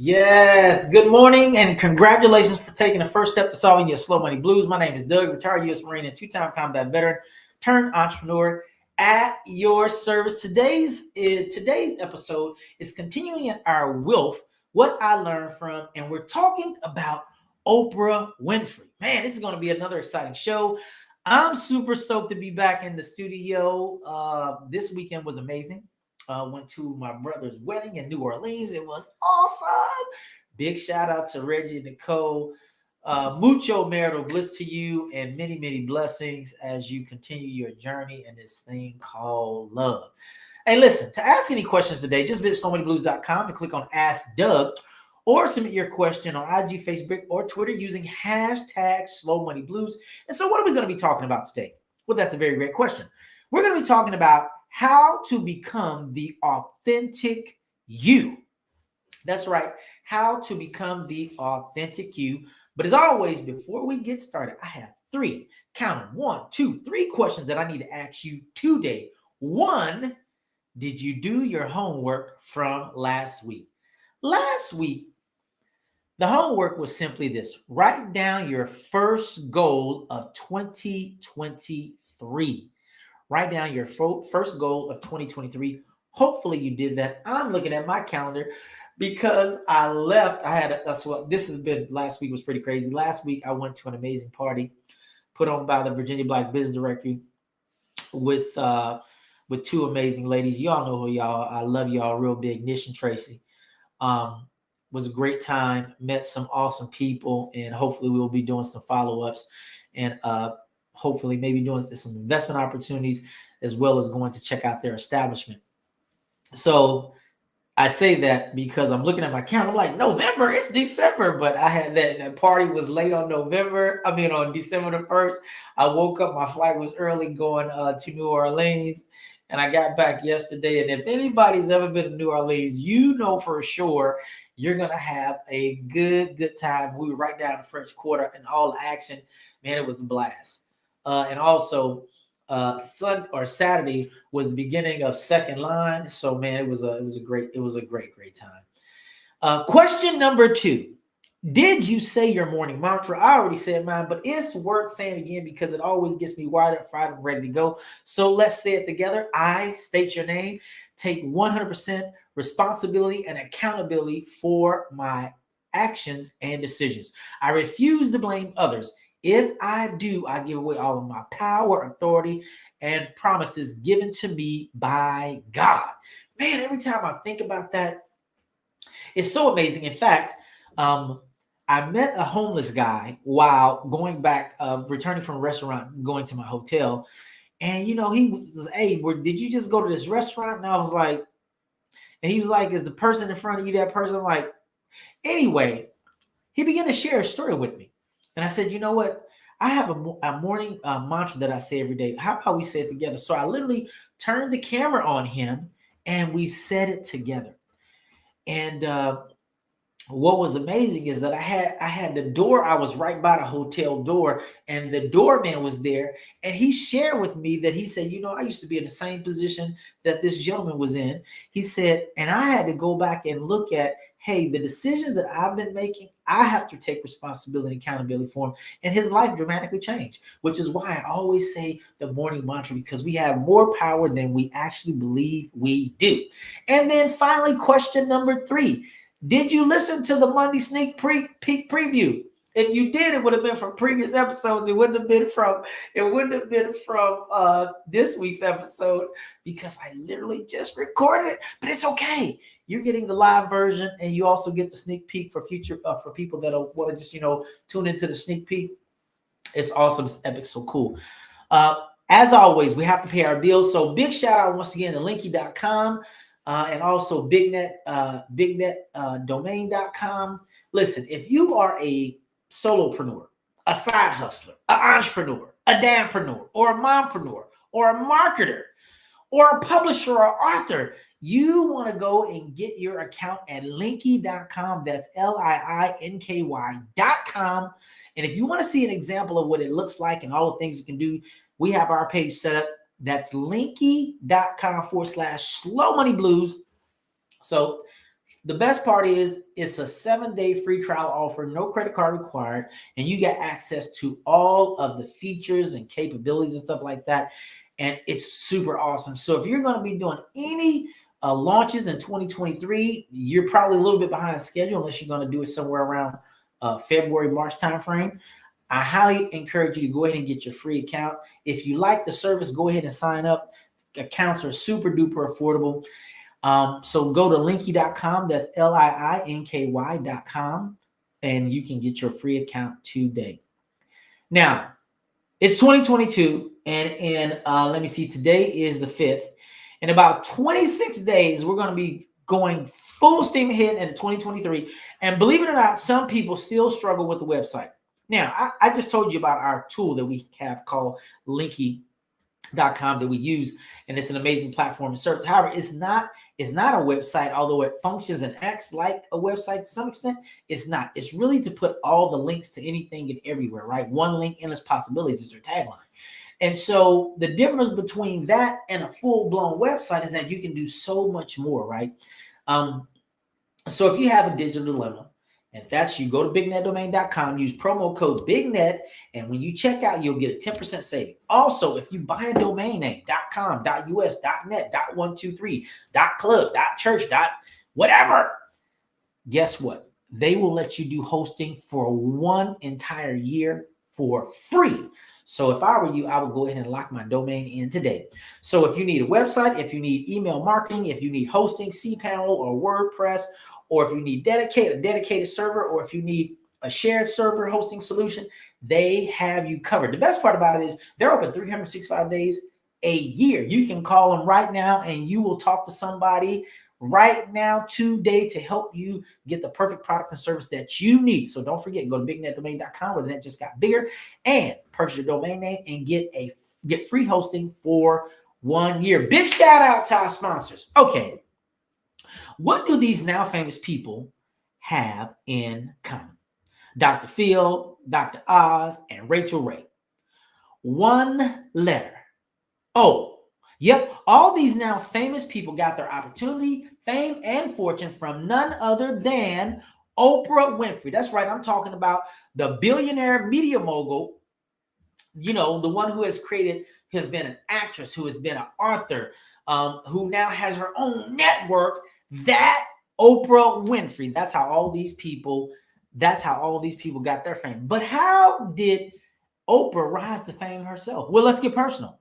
Yes, good morning and congratulations for taking the first step to solving your slow money blues. My name is Doug, retired U.S. Marine and two-time combat veteran turned entrepreneur at your service. Today's episode is continuing in our W.I.L.F, what I learned from, and we're talking about Oprah Winfrey. Man, this is going to be another exciting show. I'm super stoked to be back in the studio. This weekend was amazing. Went to my brother's wedding in New Orleans. It was awesome. Big shout out to Reggie and Nicole. Mucho marital bliss to you and many, many blessings as you continue your journey in this thing called love. Hey, listen, to ask any questions today, just visit SlowMoneyBlues.com and click on Ask Doug or submit your question on IG, Facebook, or Twitter using hashtag SlowMoneyBlues. And so what are we going to be talking about today? Well, that's a very great question. We're going to be talking about how to become the authentic you. That's right. How to become the authentic you. But as always, before we get started, I have count them, 1, 2, 3 questions that I need to ask you today. 1, did you do your homework from last week? Last week, the homework was simply this. Write down your first goal of 2023. Write down your first goal of 2023. Hopefully you did that. I'm looking at my calendar because I left. Last week was pretty crazy. Last week I went to an amazing party put on by the Virginia Black Business Directory with 2 amazing ladies. Y'all know who y'all. I love y'all real big. Nish and Tracy. Was a great time. Met some awesome people, and hopefully we will be doing some follow-ups and hopefully maybe doing some investment opportunities as well as going to check out their establishment. So I say that because I'm looking at my calendar. I'm like, November, it's December. But I had that party was late on on December the 1st. I woke up, my flight was early going to New Orleans. And I got back yesterday. And if anybody's ever been to New Orleans, you know for sure you're going to have a good time. We were right down the French Quarter and all the action. Man, it was a blast. And also, Saturday was the beginning of second line. So man, it was a great time. Question number 2. Did you say your morning mantra? I already said mine, but it's worth saying again because it always gets me wired up, fried, and ready to go. So let's say it together. I state your name, take 100% responsibility and accountability for my actions and decisions. I refuse to blame others. If I do, I give away all of my power, authority, and promises given to me by God. Man, every time I think about that, it's so amazing. In fact, I met a homeless guy while going back, returning from a restaurant, going to my hotel. And, he was, hey, did you just go to this restaurant? And I was like, and he was like, is the person in front of you that person? I'm like, anyway, he began to share a story with me. And I said, you know what? I have a morning mantra that I say every day. How about we say it together? So I literally turned the camera on him and we said it together. And what was amazing is that I had the door. I was right by the hotel door and the doorman was there. And he shared with me that he said, I used to be in the same position that this gentleman was in. He said, and I had to go back and look at, hey, the decisions that I've been making, I have to take responsibility and accountability for him. And his life dramatically changed, which is why I always say the morning mantra, because we have more power than we actually believe we do. And then finally, question number 3. Did you listen to the Monday sneak peek preview? If you did, it would have been from previous episodes. It wouldn't have been from this week's episode because I literally just recorded it. But it's okay. You're getting the live version, and you also get the sneak peek for future for people that want to just tune into the sneak peek. It's awesome. It's epic. So cool. As always, we have to pay our bills. So big shout out once again to Linky.com. And also bignetdomain.com. Listen, if you are a solopreneur, a side hustler, an entrepreneur, a dampreneur, or a mompreneur, or a marketer, or a publisher or author, you want to go and get your account at linky.com. That's linky.com. And if you want to see an example of what it looks like and all the things you can do, we have our page set up. That's linky.com/slow money blues. So The best part is it's a 7-day free trial offer, no credit card required, and you get access to all of the features and capabilities and stuff like that. And it's super awesome. So if you're going to be doing any launches in 2023, you're probably a little bit behind schedule unless you're going to do it somewhere around February, March timeframe. I highly encourage you to go ahead and get your free account. If you like the service, go ahead and sign up. Accounts are super duper affordable. So go to linky.com, that's linky.com, and you can get your free account today. Now, it's 2022, and let me see, today is the 5th. In about 26 days, we're going to be going full steam ahead into 2023. And believe it or not, some people still struggle with the website. Now, I just told you about our tool that we have called linky.com that we use, and it's an amazing platform and service. However, it's not a website, although it functions and acts like a website to some extent. It's not. It's really to put all the links to anything and everywhere, right? One link, endless possibilities is their tagline. And so the difference between that and a full-blown website is that you can do so much more, right? So if you have a digital dilemma, and if that's you, go to bignetdomain.com, use promo code BIGNET, and when you check out, you'll get a 10% saving. Also, if you buy a domain name, .com, .us, .net, .123, .club, .church, whatever, guess what? They will let you do hosting for 1 entire year for free. So if I were you, I would go ahead and lock my domain in today. So if you need a website, if you need email marketing, if you need hosting, cPanel or WordPress, or if you need a dedicated server, or if you need a shared server hosting solution, they have you covered. The best part about it is they're open 365 days a year. You can call them right now and you will talk to somebody right now today to help you get the perfect product and service that you need. So don't forget, go to bignetdomain.com where the net just got bigger and purchase your domain name and get free hosting for 1 year. Big shout out to our sponsors. Okay. What do these now famous people have in common? Dr. Phil, Dr. Oz, and Rachel Ray. One letter. O. Yep, all these now famous people got their opportunity, fame, and fortune from none other than Oprah Winfrey. That's right, I'm talking about the billionaire media mogul, you know, the one who has been an actress, who has been an author, who now has her own network. That Oprah Winfrey. That's how all these people got their fame. But how did Oprah rise to fame herself? Well, let's get personal.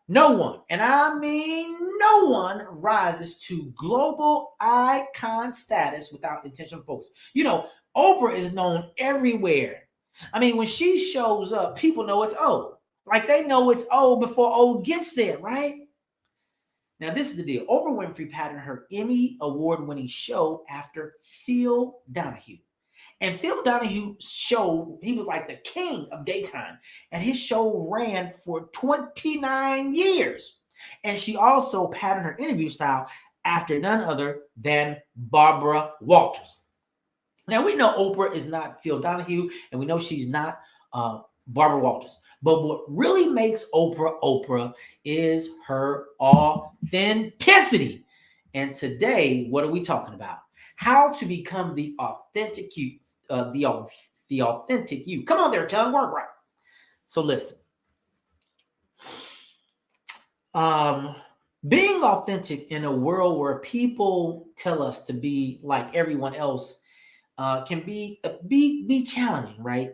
No one, and I mean no one, rises to global icon status without intentional focus. You know, Oprah is known everywhere. I mean, when she shows up, people know it's O. Like they know it's O before O gets there, right? Now, this is the deal. Oprah Winfrey patterned her Emmy award-winning show after Phil Donahue. And Phil Donahue's show, he was like the king of daytime. And his show ran for 29 years. And she also patterned her interview style after none other than Barbara Walters. Now, we know Oprah is not Phil Donahue, and we know she's not Barbara Walters. But what really makes Oprah Oprah is her authenticity. And today, what are we talking about? How to become the authentic you. The authentic you. Come on there, tongue, work right. So listen. Being authentic in a world where people tell us to be like everyone else can be challenging, right?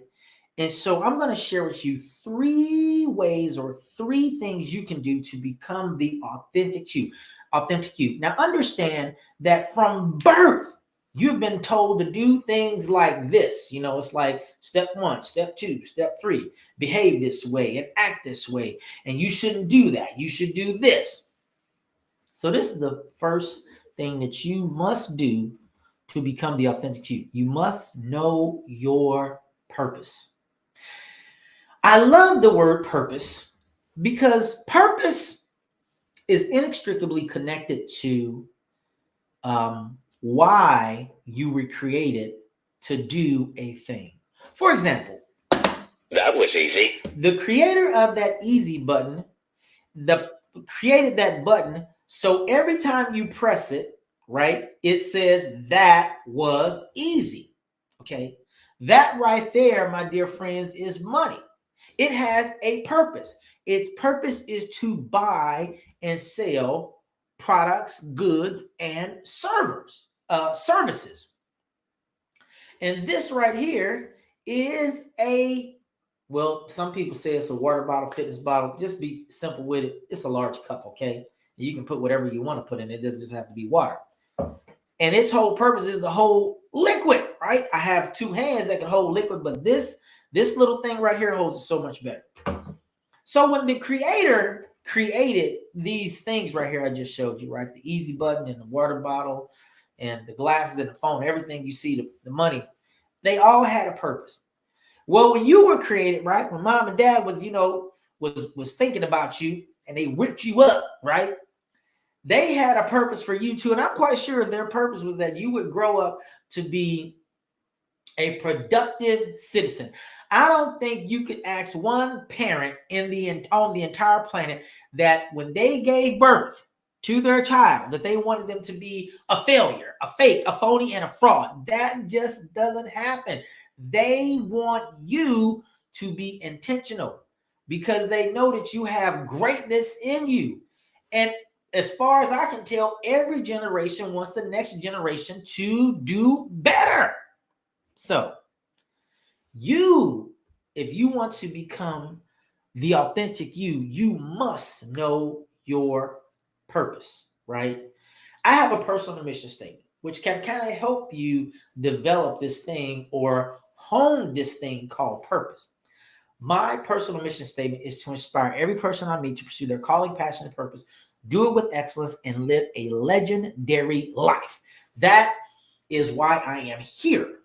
And so I'm going to share with you 3 ways or 3 things you can do to become the authentic you. Authentic you. Now understand that from birth, you've been told to do things like this. You know, it's like step 1, step 2, step 3, behave this way and act this way. And you shouldn't do that. You should do this. So this is the first thing that you must do to become the authentic you. You must know your purpose. I love the word purpose because purpose is inextricably connected to why you were created to do a thing. For example, that was easy. The creator of that easy button created that button so every time you press it, right? It says that was easy. Okay. That right there, my dear friends, is money. It has a purpose. Its purpose is to buy and sell products, goods, and services. And this right here is well, some people say it's a water bottle, fitness bottle. Just be simple with it. It's a large cup, okay? You can put whatever you want to put in it. It doesn't just have to be water. And its whole purpose is to hold liquid, right? I have two hands that can hold liquid, but this little thing right here holds it so much better. So when the creator created these things right here I just showed you, right? The easy button and the water bottle and the glasses and the phone, everything you see, the money, they all had a purpose. Well, when you were created, right? When mom and dad was, was thinking about you and they whipped you up, right? They had a purpose for you too. And I'm quite sure their purpose was that you would grow up to be a productive citizen. I don't think you could ask one parent on the entire planet that when they gave birth to their child that they wanted them to be a failure, a fake, a phony, and a fraud. That just doesn't happen. They want you to be intentional because they know that you have greatness in you. And as far as I can tell, every generation wants the next generation to do better. So if you want to become the authentic you must know your purpose, right? I have a personal mission statement, which can kind of help you develop this thing or hone this thing called purpose. My personal mission statement is to inspire every person I meet to pursue their calling, passion, and purpose, do it with excellence, and live a legendary life. That is why I am here.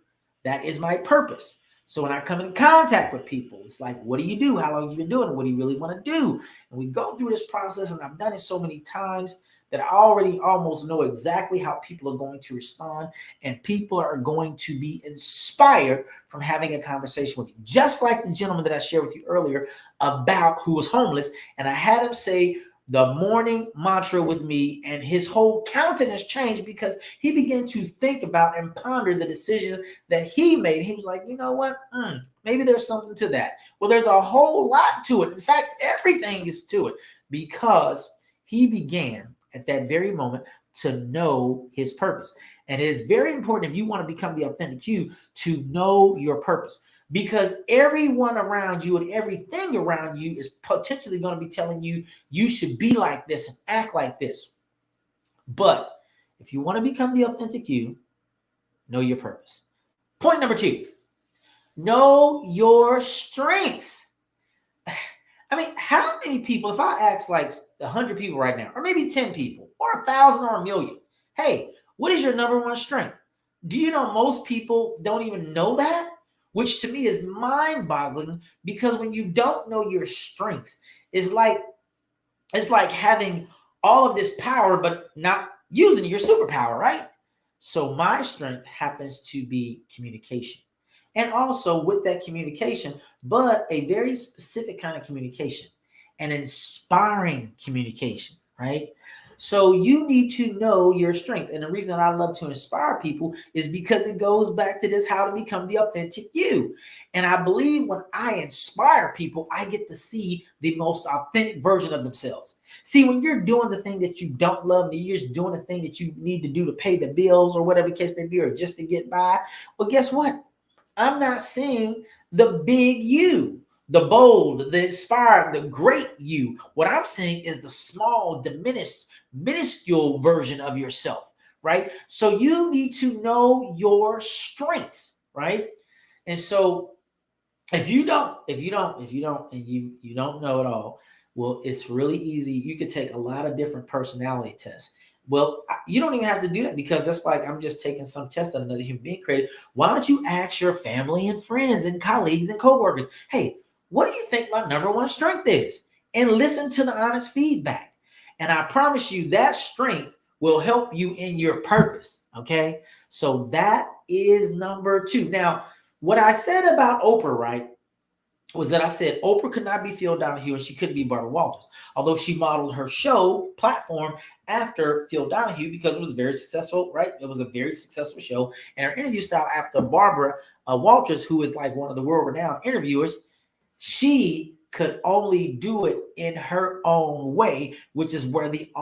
That is my purpose. So when I come in contact with people, it's like, what do you do? How long have you been doing it? What do you really want to do? And we go through this process, and I've done it so many times that I already almost know exactly how people are going to respond, and people are going to be inspired from having a conversation with you. Just like the gentleman that I shared with you earlier about who was homeless, and I had him say the morning mantra with me, and his whole countenance changed because he began to think about and ponder the decision that he made. He was like, you know what? Maybe there's something to that. Well, there's a whole lot to it. In fact, everything is to it because he began at that very moment to know his purpose. And it is very important if you want to become the authentic you to know your purpose. Because everyone around you and everything around you is potentially going to be telling you you should be like this and act like this. But if you want to become the authentic you, know your purpose. Point number 2, know your strengths. I mean, how many people, if I ask like 100 people right now, or maybe 10 people, or 1,000 or 1,000,000, hey, what is your number one strength? Do you know most people don't even know that? Which to me is mind-boggling, because when you don't know your strengths, it's like having all of this power but not using your superpower, right? So my strength happens to be communication. And also with that communication, but a very specific kind of communication, an inspiring communication, right? So you need to know your strengths. And the reason I love to inspire people is because it goes back to this, how to become the authentic you. And I believe when I inspire people, I get to see the most authentic version of themselves. See, when you're doing the thing that you don't love, and you're just doing the thing that you need to do to pay the bills or whatever the case may be, or just to get by, well, guess what? I'm not seeing the big you, the bold, the inspired, the great you. What I'm seeing is the small, diminished, minuscule version of yourself, right? So you need to know your strengths, right? And so if you don't, and you don't know it all, well, it's really easy. You could take a lot of different personality tests. Well, you don't even have to do that, because that's like, I'm just taking some test that another human being created. Why don't you ask your family and friends and colleagues and coworkers, hey, what do you think my number one strength is? And listen to the honest feedback. And I promise you that strength will help you in your purpose. Okay. So that is number 2. Now, what I said about Oprah, right? was that I said Oprah could not be Phil Donahue and she couldn't be Barbara Walters, although she modeled her show platform after Phil Donahue because it was very successful, right? It was a very successful show, and her interview style after Barbara Walters, who is like one of the world-renowned interviewers, she could only do it in her own way, which is where the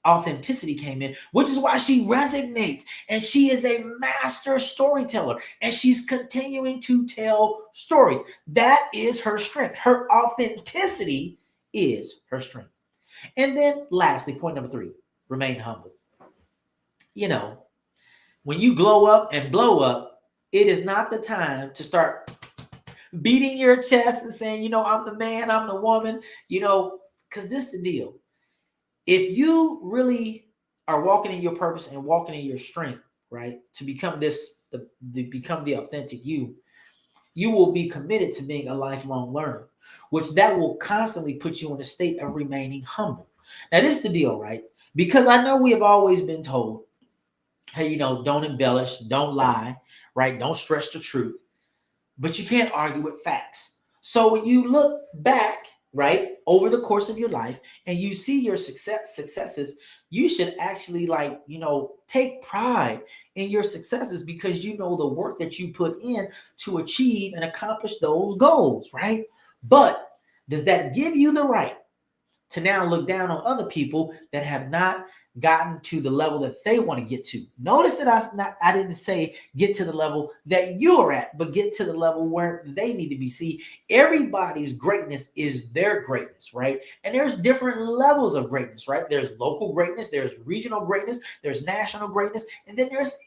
authenticity came in, which is why she resonates. And she is a master storyteller, and she's continuing to tell stories. That is her strength. Her authenticity is her strength. And then lastly, point number 3, remain humble. You know, when you glow up and blow up, it is not the time to start beating your chest and saying, you know, I'm the man, I'm the woman, you know, because this is the deal. If you really are walking in your purpose and walking in your strength, right, to become become the authentic you, you will be committed to being a lifelong learner, which that will constantly put you in a state of remaining humble. Now, this is the deal, right? Because I know we have always been told, hey, you know, don't embellish, don't lie, right? Don't stretch the truth. But you can't argue with facts. So when you look back, right, over the course of your life and you see your successes, you should actually take pride in your successes because you know the work that you put in to achieve and accomplish those goals, right? But does that give you the right to now look down on other people that have not gotten to the level that they want to get to? Notice that I didn't say get to the level that you're at, but get to the level where they need to be. See, everybody's greatness is their greatness, right? And there's different levels of greatness, right? There's local greatness, there's regional greatness, there's national greatness, and then there's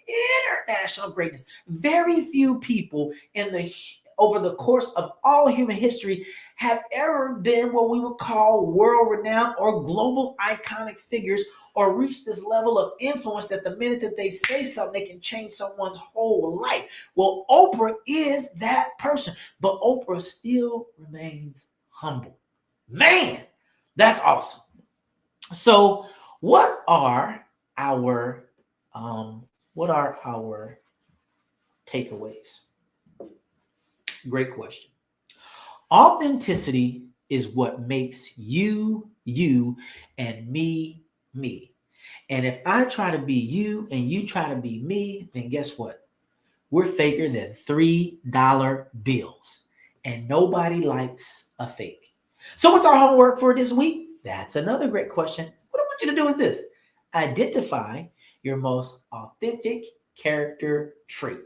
international greatness. Very few people over the course of all human history have ever been what we would call world-renowned or global iconic figures, or reach this level of influence that the minute that they say something, they can change someone's whole life. Well, Oprah is that person, but Oprah still remains humble. Man, that's awesome. So what are our takeaways? Great question. Authenticity is what makes you, you, and me, me. And if I try to be you and you try to be me, then guess what? We're faker than $3 bills. And nobody likes a fake. So what's our homework for this week? That's another great question. What I want you to do is this. Identify your most authentic character trait.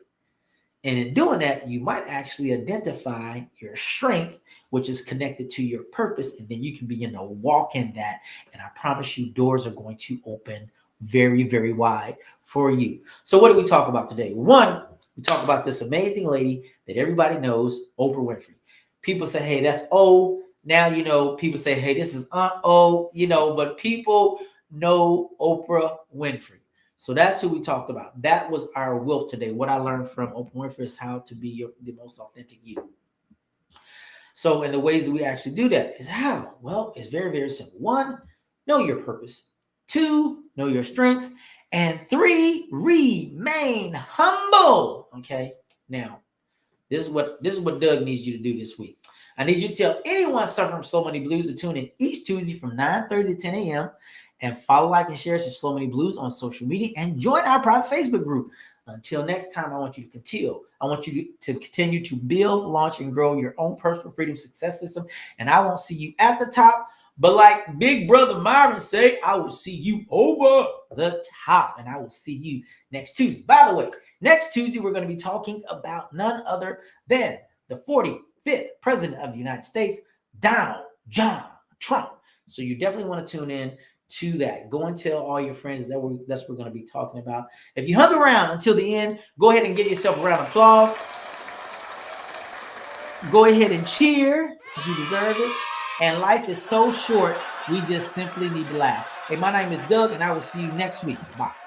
And in doing that, you might actually identify your strength, which is connected to your purpose, and then you can begin to walk in that. And I promise you, doors are going to open very, very wide for you. So what do we talk about today? One, we talk about this amazing lady that everybody knows, Oprah Winfrey. People say, hey, that's O. Now, people say, hey, this is Aunt O, but people know Oprah Winfrey. So that's who we talked about. That was our W.I.L.F today. What I learned from Oprah Winfrey is how to be the most authentic you. So in the ways that we actually do that is how? Well, it's very, very simple. 1, know your purpose. 2, know your strengths. And 3, remain humble. Okay. Now, this is what Doug needs you to do this week. I need you to tell anyone suffering from Slow Money Blues to tune in each Tuesday from 9:30 to 10 a.m. and follow, like, and share Slow Money Blues on social media and join our private Facebook group. Until next time, I want you to continue to build, launch, and grow your own personal freedom success system. And I won't see you at the top, but like Big Brother Myron say, I will see you over the top. And I will see you next Tuesday. By the way, next Tuesday, we're going to be talking about none other than the 45th President of the United States, Donald John Trump. So you definitely want to tune in to that. Go and tell all your friends that's what we're going to be talking about. If you hung around until the end, go ahead and give yourself a round of applause. Go ahead and cheer, because you deserve it. And life is so short, we just simply need to laugh. Hey, my name is Doug, and I will see you next week. Bye.